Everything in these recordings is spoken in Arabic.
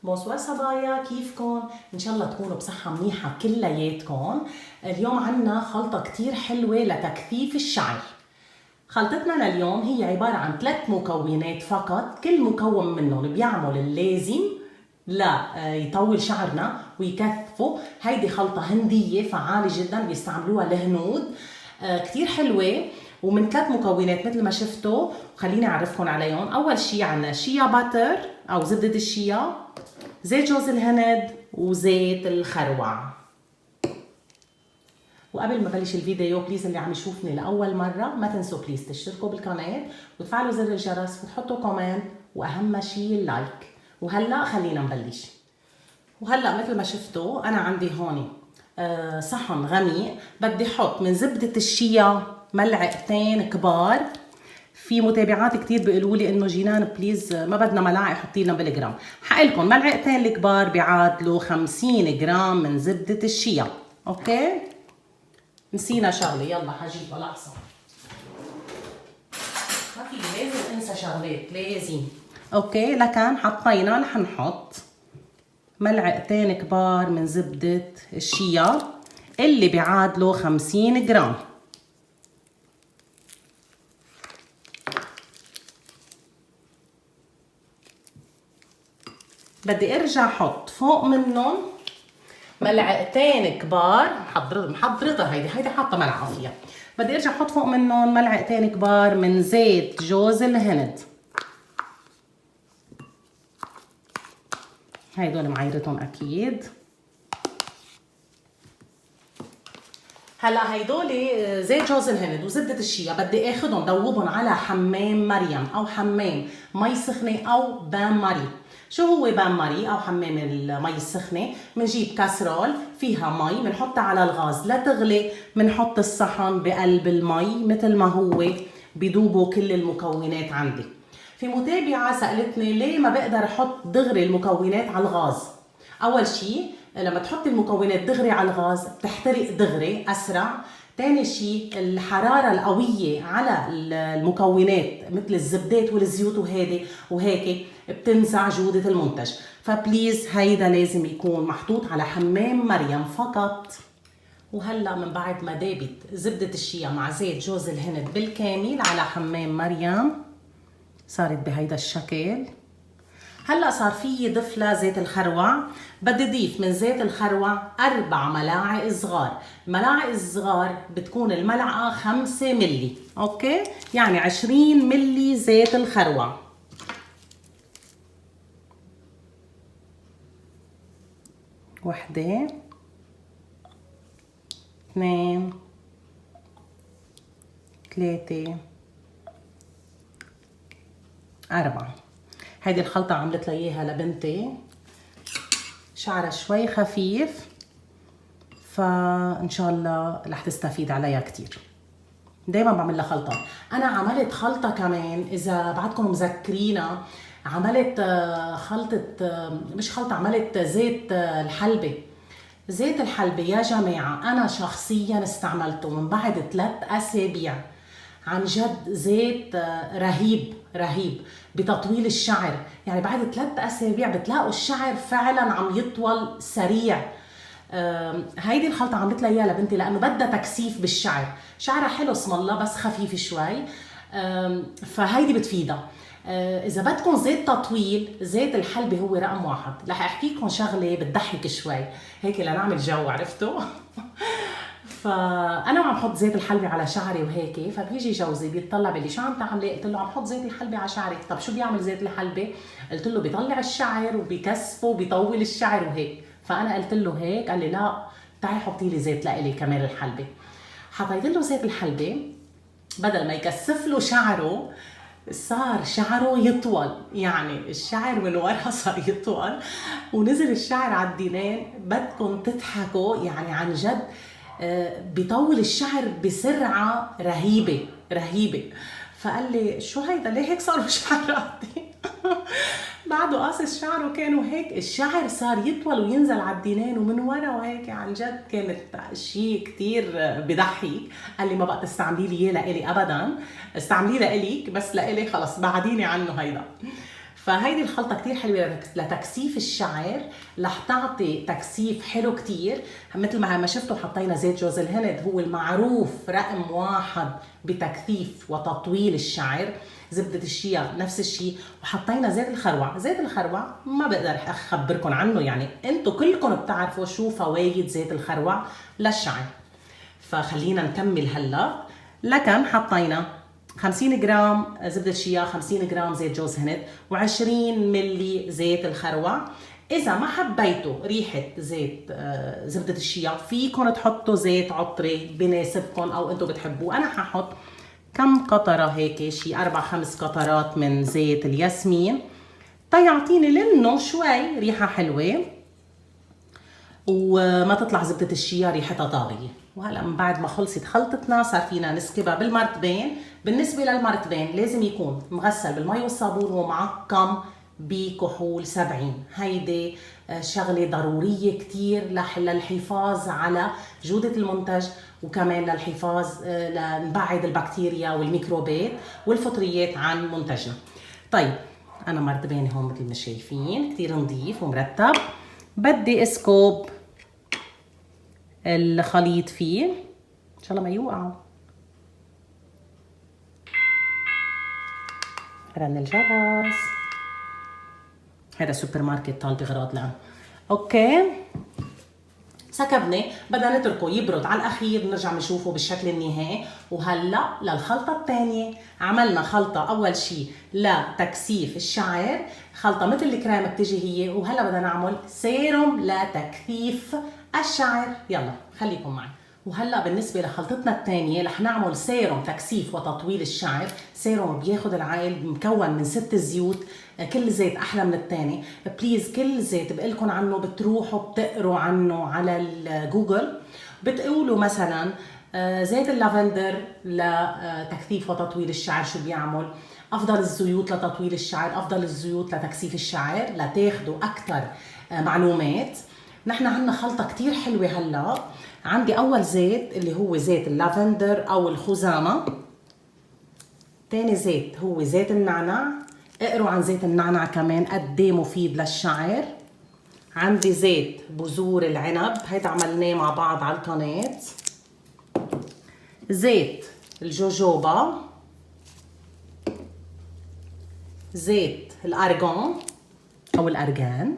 بونسوار صبايا، كيفكن؟ ان شاء الله تكونوا بصحة منيحة كلياتكن. اليوم عنا خلطة كتير حلوة لتكثيف الشعر. خلطتنا لليوم هي عبارة عن 3 مكونات فقط، كل مكون منهم بيعمل اللازم لا يطول شعرنا ويكثفه. هيدي خلطة هندية فعالة جدا بيستعملوها الهنود، كتير حلوة ومن 3 مكونات مثل ما شفتوا. خليني اعرفكم عليهم. اول شي عنا شيا باتر او زبدة الشيا، زيت جوز الهند، وزيت الخروع. وقبل ما بلش الفيديو بليز اللي عم يشوفني لاول مره ما تنسوا بليز تشتركوا بالقناه وتفعلوا زر الجرس وتحطوا كومنت، واهم شيء اللايك. وهلا خلينا نبلش. وهلا مثل ما شفتوا انا عندي هون صحن غميق. بدي احط من زبده الشيا ملعقتين كبار. في متابعات كتير بيقولوا لي انه جينان بليز ما بدنا ملاعق، حطي لنا بالجرام. حقلكم ملعقتين الكبار بيعادلوا 50 جرام من زبده الشيا. اوكي، نسينا شغله، يلا حجيبها لحظه. ما في لازم انسى شغلات لازم. اوكي، لكن حطينا رح نحط ملعقتين كبار من زبده الشيا اللي بيعادلوا 50 جرام. بدي ارجع احط فوق منهم ملعقتين كبار. محضرتها هيدي حاطه ملعقه فيها. بدي ارجع احط فوق منهم ملعقتين كبار من زيت جوز الهند. هيدول معايرتهم اكيد. هلا هيدول زيت جوز الهند وزبده الشيا بدي اخذهم دوبهم على حمام مريم او حمام مي سخنه او بان ماري. شو هو بان ماري او حمام المي السخنه؟ بنجيب كاسرول فيها مي، بنحطها على الغاز لتغلي، بنحط الصحن بقلب المي مثل ما هو بيدوبوا كل المكونات عندي. في متابعه سالتني ليه ما بقدر احط دغري المكونات على الغاز. اول شيء لما تحطي المكونات دغري على الغاز بتحترق دغري اسرع. تاني شيء الحرارة القوية على المكونات مثل الزبدات والزيوت وهيك بتنزع جودة المنتج. فبليز هيدا لازم يكون محطوط على حمام مريم فقط. وهلا من بعد ما دابت زبدة الشيا مع زيت جوز الهند بالكامل على حمام مريم صارت بهيدا الشكل. هلا صار في ضيف لها زيت الخروع. بدي ضيف من زيت الخروع 4 ملاعق صغار. الملاعق الصغار بتكون الملعقه 5 ملي. اوكي، يعني 20 ملي زيت الخروع. وحده، 2، 3، 4. هيدي الخلطة عملت لي اياها لبنتي، شعرها شوي خفيف فان شاء الله رح تستفيد عليها كتير. دايما بعمل لها خلطة. انا عملت خلطة كمان اذا بعدكم مذكرينها، عملت خلطة مش خلطة، عملت زيت الحلبة. زيت الحلبة يا جماعة انا شخصيا استعملته من بعد 3 أسابيع. عن جد زيت رهيب رهيب بتطويل الشعر. يعني بعد 3 أسابيع بتلاقوا الشعر فعلا عم يطول سريع. هيدي الخلطة عملت لها اياها لبنتي لانه بدها تكثيف بالشعر. شعرها حلو اسم الله بس خفيف شوي، فهيدي بتفيدها. اذا بدكم زيت تطويل زيت الحلبة هو رقم 1. رح احكي لكم شغله بتضحك شوي هيك لنعمل جو، عرفتوا؟ فانا عم حط زيت الحلبة على شعري وهيك، فبيجي جوزي بيطلع بيقول لي شو عم تعملي؟ قلت له عم حط زيت الحلبة على شعري. طب شو بيعمل زيت الحلبة؟ قلت له بيطلع الشعر وبيكثفه وبيطول الشعر وهيك. فانا قلت له هيك، قال لي لا تعي حطي لي زيت لإلي كمان الحلبة. حطيت له زيت الحلبة، بدل ما يكثف له شعره صار شعره يطول. يعني الشعر من ورا صار يطول ونزل الشعر على الدينين. بدكم تضحكوا، يعني عن جد بيطول الشعر بسرعة رهيبة رهيبة. فقال لي شو هيدا ليه هيك صاروا شعراتي؟ بعده قاصص شعره كانوا هيك، الشعر صار يطول وينزل على الدينين ومن ورا وهيك. عن جد كانت شيء كتير بضحك. قال لي ما بقى تستعملي لي اياه لإلي ابدا، استعمليه لإلك بس لإلي خلص بعديني عنه هيدا. فهيدي الخلطة كتير حلوة لتكثيف الشعر، رح تعطي تكثيف حلو كتير. مثل ما شفتوا حطينا زيت جوز الهند، هو المعروف رقم 1 بتكثيف وتطويل الشعر. زبدة الشيا نفس الشيء، وحطينا زيت الخروع. زيت الخروع ما بقدر اخبركم عنه، يعني انتم كلكم بتعرفوا شو فوايد زيت الخروع للشعر. فخلينا نكمل هلا. لكن حطينا 50 جرام زبدة شيا، 50 جرام زيت جوز هند، و20 ملي زيت الخروع. إذا ما حبيتوا ريحة زيت زبدة الشيا، فيكم تحطوا زيت عطري بناسبكم أو أنتم بتحبوه. أنا ححط كم قطرة هيك، شي 4-5 قطرات من زيت الياسمين تيعطيني لأنه شوي ريحة حلوة وما تطلع زبدة الشيا ريحتها طاغية. وهلا من بعد ما خلصت خلطتنا صار فينا نسكبها بالمرتبين. بالنسبة للمرتبين لازم يكون مغسل بالمي والصابون ومعقم بكحول 70. هيدي شغلة ضرورية كتير للحفاظ على جودة المنتج، وكمان للحفاظ لنبعد البكتيريا والميكروبات والفطريات عن منتجنا. طيب أنا مرتبين هون مثل ما شايفين كتير نظيف ومرتب. بدي اسكب الخليط فيه ان شاء الله ما يوقعوا. رن الجرس، هذا سوبر ماركت طالب اغراض الان. اوكي سكبنا، بدنا نتركه يبرد على الاخير، بنرجع نشوفه بالشكل النهائي. وهلا للخلطه الثانيه، عملنا خلطه اول شيء لتكثيف الشعر، خلطه مثل الكريم بتجي هي، وهلا بدنا نعمل سيروم لتكثيف الشعر. يلا خليكم معي. وهلا بالنسبه لخلطتنا الثانيه رح نعمل سيروم تكثيف وتطويل الشعر. سيروم بياخذ العائل مكون من 6 زيوت، كل زيت احلى من الثاني. بليز كل زيت بقلكم عنه بتروحوا بتقروا عنه على الجوجل، بتقولوا مثلا زيت اللافندر لتكثيف وتطويل الشعر شو بيعمل، افضل الزيوت لتطويل الشعر، افضل الزيوت لتكثيف الشعر، لتاخذوا اكثر معلومات. نحن عندنا خلطه كتير حلوه هلا. عندي اول زيت اللي هو زيت اللافندر او الخزامه. ثاني زيت هو زيت النعناع، اقروا عن زيت النعناع كمان قد ايه مفيد للشعر. عندي زيت بذور العنب، هيدا عملناه مع بعض على القناه. زيت الجوجوبا، زيت الارغان او الارغان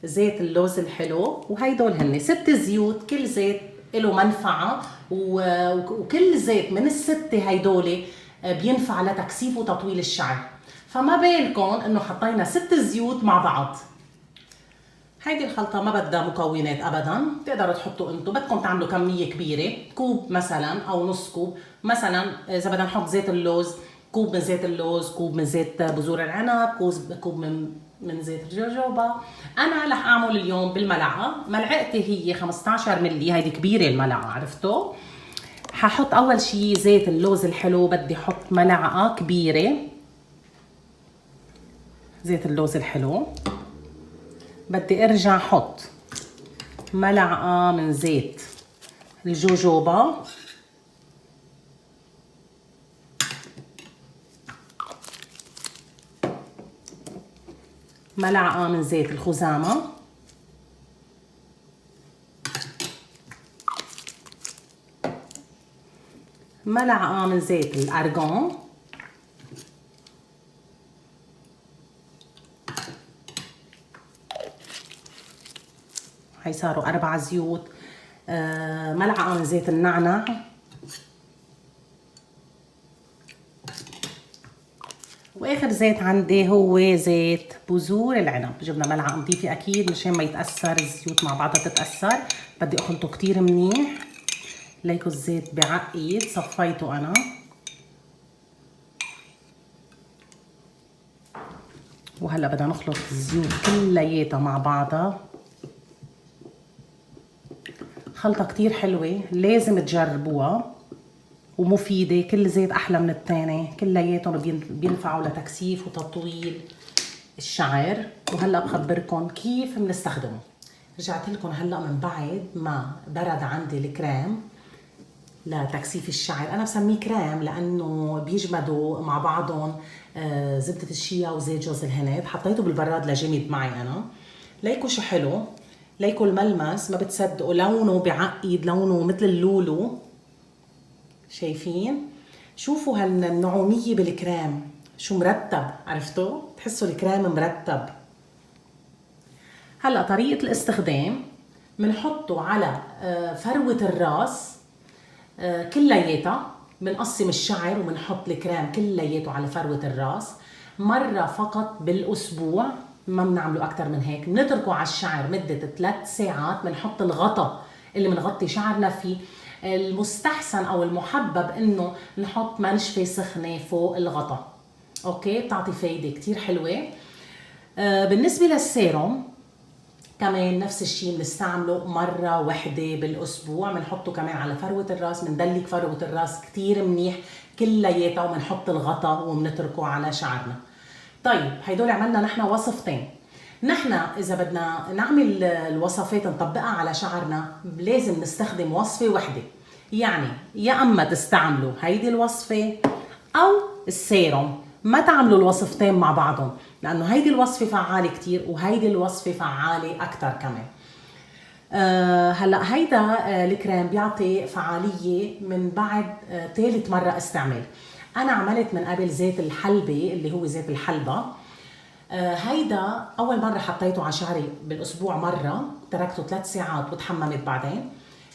زيت اللوز الحلو. وهيدول هن 6 زيوت، كل زيت له منفعه، وكل زيت من الستة هيدول بينفع لتكثيف وتطويل الشعر. فما بالكم انه حطينا 6 زيوت مع بعض. هيدي الخلطة ما بدها مكونات ابدا، بتقدروا تحطوا انتم بدكم تعملوا كمية كبيرة، كوب مثلا او نص كوب. مثلا اذا بدنا نحط زيت اللوز، كوب من زيت اللوز، كوب من زيت بذور العنب، كوب من زيت الجوجوبا. انا رح اعمل اليوم بالملعقة، ملعقتي هي 15 ملي، هيدي كبيرة الملعقة عرفتوا. ححط اول شي زيت اللوز الحلو، بدي احط ملعقة كبيرة زيت اللوز الحلو. بدي ارجع احط ملعقة من زيت الجوجوبا، ملعقة من زيت الخزامة، ملعقة من زيت الأرغان، هي صاروا 4 زيوت. ملعقة من زيت النعناع، واخر زيت عندي هو زيت بذور العنب. جبنا ملعقة نظيفة اكيد مشان ما يتأثر الزيوت مع بعضها تتأثر. بدي اخلطه كتير منيح ليكو الزيت بعقيد. صفيته انا. وهلا بدنا نخلط الزيوت كلياتها مع بعضها. خلطة كتير حلوة لازم تجربوها ومفيدة، كل زيت أحلى من التاني، كلياتهم بينفعوا لتكثيف وتطويل الشعر. وهلا بخبركم كيف بنستخدمه. رجعت لكم هلا من بعد ما برد عندي الكريم. لتكثيف الشعر. انا بسميه كريم لانه بيجمدوا مع بعضهم زبده الشيا وزيت جوز الهند. حطيته بالبراد لجمد معي انا. ليكوا شو حلو، ليكوا الملمس، ما بتصدقوا لونه بعقد، لونه مثل اللولو. شايفين؟ شوفوا هالنعوميه بالكريم شو مرتب، عرفتوا؟ تحسوا الكريم مرتب. هلا طريقه الاستخدام، بنحطه على فروه الراس كلياتها، بنقسم الشعر وبنحط الكريم كلياته على فروة الراس مرة فقط بالأسبوع، ما بنعمله أكتر من هيك. بنتركه على الشعر مدة 3 ساعات، بنحط الغطا اللي بنغطي شعرنا فيه. المستحسن أو المحبب إنه نحط منشفة سخنة فوق الغطا، أوكي؟ بتعطي فايدة كتير حلوة. بالنسبة للسيروم كمان نفس الشيء، بنستعمله مرة واحدة بالأسبوع. بنحطه كمان على فروة الراس، بندلك فروة الراس كتير منيح كلياتها، وبنحط الغطا وبنتركه على شعرنا. طيب هيدول عملنا نحن وصفتين. نحن إذا بدنا نعمل الوصفات نطبقها على شعرنا لازم نستخدم وصفة واحدة. يعني يا أما تستعملوا هيدي الوصفة أو السيروم، ما تعملوا الوصفتين مع بعضهم، لأنه هيدي الوصفة فعالة كتير وهيدي الوصفة فعالة أكتر كمان. هلا هيدا الكريم بيعطي فعالية من بعد ثالث مرة استعمال. أنا عملت من قبل زيت الحلبة اللي هو زيت الحلبة. هيدا أول مرة حطيته على شعري بالأسبوع مرة، تركته 3 ساعات وتحممت بعدين.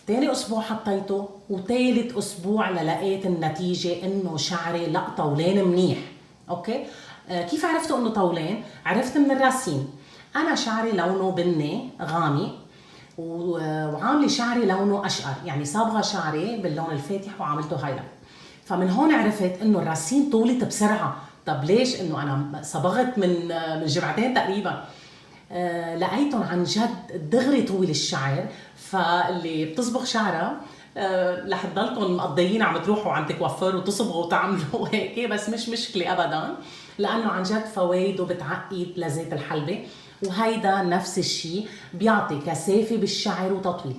تاني أسبوع حطيته، وتالت أسبوع للقيت النتيجة إنه شعري لا طولان منيح. أوكي؟ كيف عرفتوا إنه طولان؟ عرفت من الراسين. أنا شعري لونه بني غامق، وعاملة شعري لونه أشقر، يعني صابغة شعري باللون الفاتح وعملته هايلايت. فمن هون عرفت إنه الراسين طولت بسرعة. طب ليش؟ إنه أنا صبغت من جمعتين تقريبا. لقيتهم عن جد دغري طول الشعر. فاللي بتصبغ شعرها رح تضلكم مقضيين عم تروحوا عند كوافير وتصبغوا وتعملوا هيك، بس مش مشكله ابدا، لانه عن جد فوائده بتعقد لزيت الحلبه. وهيدا نفس الشيء بيعطي كثافه بالشعر وتطويل.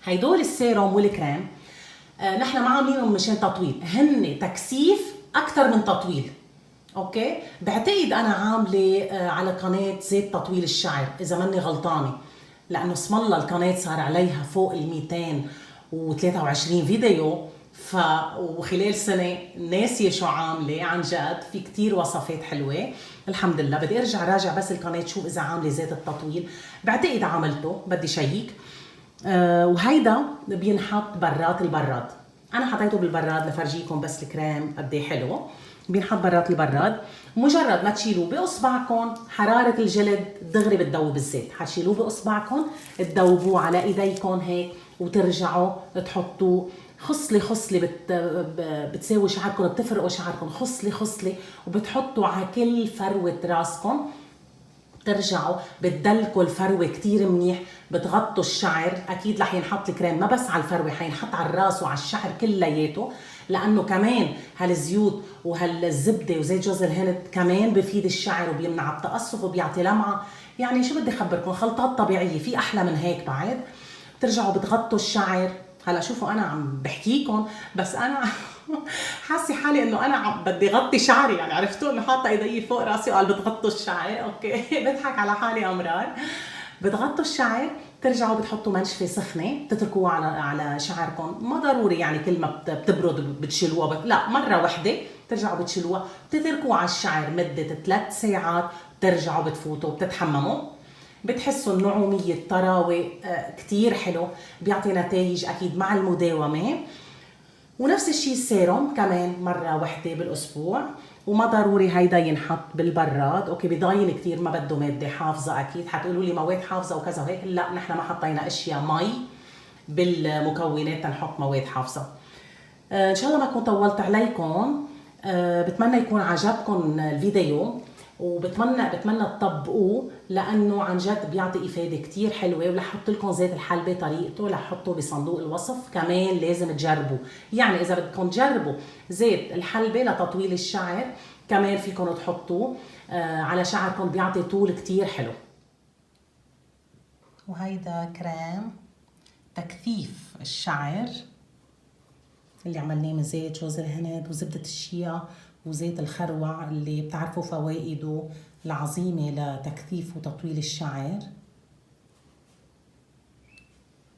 هيدول السيروم والكريم نحن ما عاملينهم مشان تطويل، هن تكثيف اكثر من تطويل. اوكي؟ بعتقد انا عامله على قناه زيت تطويل الشعر اذا ماني غلطانه، لانه اسم الله القناه صار عليها فوق ال 223 فيديو. وخلال سنه ناسيه شو عامله، عن جد في كتير وصفات حلوه الحمد لله. بدي ارجع راجع بس القناه شوف اذا عامله زيت التطويل، بعتقد عملته، بدي شيك. وهيدا بينحط برات البراد. انا حطيته بالبراد لفرجيكم بس الكريم قد ايه حلو. بينحط برات البراد، مجرد ما تشيلوه باصبعكم حراره الجلد دغري بتذوب الزيت. حتشيلوه باصبعكم تذوبوه على ايديكم هيك، وترجعوا تحطوه خصله خصله بتساوي شعركم، بتفرقوا شعركم خصله خصله، وبتحطوا على كل فروه راسكم. ترجعوا بتدلكوا الفروه كتير منيح، بتغطوا الشعر. اكيد رح ينحط الكريم ما بس على الفروه، حينحط على الراس وعلى الشعر كلياته، لانه كمان هالزيوت وهالزبده وزيت جوز الهند كمان بفيد الشعر وبيمنع التقصف وبيعطي لمعه. يعني شو بدي اخبركم، خلطات طبيعيه، في احلى من هيك بعد. بترجعوا بتغطوا الشعر. هلا شوفوا انا عم بحكيكم بس انا حاسه حالي انه انا بدي غطي شعري، يعني عرفتوا انه حاطه ايدي فوق راسي وقال بتغطوا الشعر. اوكي بضحك على حالي امرار. بتغطوا الشعر، ترجعوا بتحطوا منشفه سخنه تتركوها على شعركم. ما ضروري يعني كل ما بتبرد بتشيلوها، لا مره واحده ترجعوا بتشيلوها، بتتركوها على الشعر مده 3 ساعات، بترجعوا بتفوتوا بتتحمموا. بتحسوا النعوميه الطراوه كتير حلو، بيعطي نتائج اكيد مع المداومه. ونفس الشيء السيروم كمان مرة واحدة بالأسبوع، وما ضروري هيدا ينحط بالبراد. اوكي بضاين كتير، ما بده مادة حافظة. اكيد حتقولوا لي مواد حافظة وكذا وهيك، لا نحن ما حطينا اشياء مي بالمكونات تنحط مواد حافظة. ان شاء الله ما اكون طولت عليكم. بتمنى يكون عجبكم الفيديو، بتمنى تطبقوه، لانه عن جد بيعطي افاده كتير حلوه. ورح احط لكم زيت الحلبه طريقته، رح احطه بصندوق الوصف. كمان لازم تجربوا، يعني اذا بدكم تجربوا زيت الحلبه لتطويل الشعر كمان فيكم تحطوه على شعركم، بيعطي طول كتير حلو. وهيدا كريم تكثيف الشعر اللي عملناه من زيت جوز الهند وزبدة الشيا وزيت الخروع اللي بتعرفوا فوائده العظيمة لتكثيف وتطويل الشعر.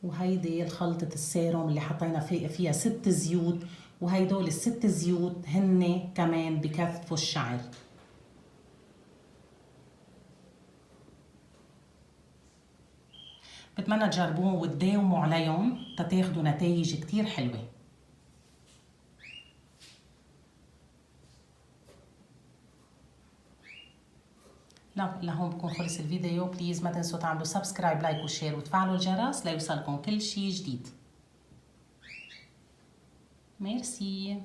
وهيدي الخلطة السيروم اللي حطينا فيها 6 زيوت، وهيدول ال6 زيوت هن كمان بكثفوا الشعر. بتمنى تجربوهم وتداوموا عليهم تتاخدوا نتائج كتير حلوة. لهون بكون خلص الفيديو. بليز ما تنسوا تعملوا سبسكرايب لايك وشير وتفعلوا الجرس ليوصلكم كل شي جديد. ميرسي.